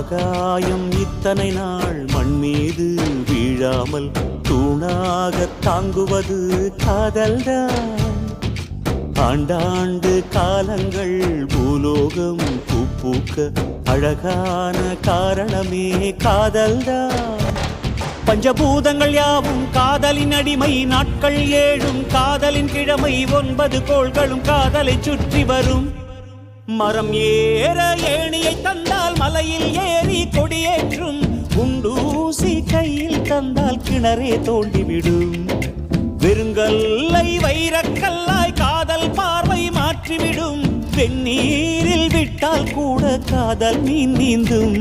ஆகாயம் இத்தனை நாள் மண் மீது வீழாமல் தூணாக தாங்குவது காதல்தான். ஆண்டாண்டு காலங்கள் பூலோகம் பூக்க அழகான காரணமே காதல்தான். பஞ்சபூதங்கள் யாவும் காதலின் அடிமை, நாட்கள் 7 காதலின் கிழமை, 9 கோள்களும் காதலை சுற்றி வரும். மரம் ஏற ஏணியை தந்தால் மலையில் ஏறி கொடியேற்றும், குண்டூசி கையில் தந்தால் கிணறே தோண்டிவிடும். வெறுங்கல்லை வைரக்கல்லாய் காதல் பார்வை மாற்றிவிடும், வெந்நீரில் விட்டால் கூட காதல் மீன் நீந்தும்.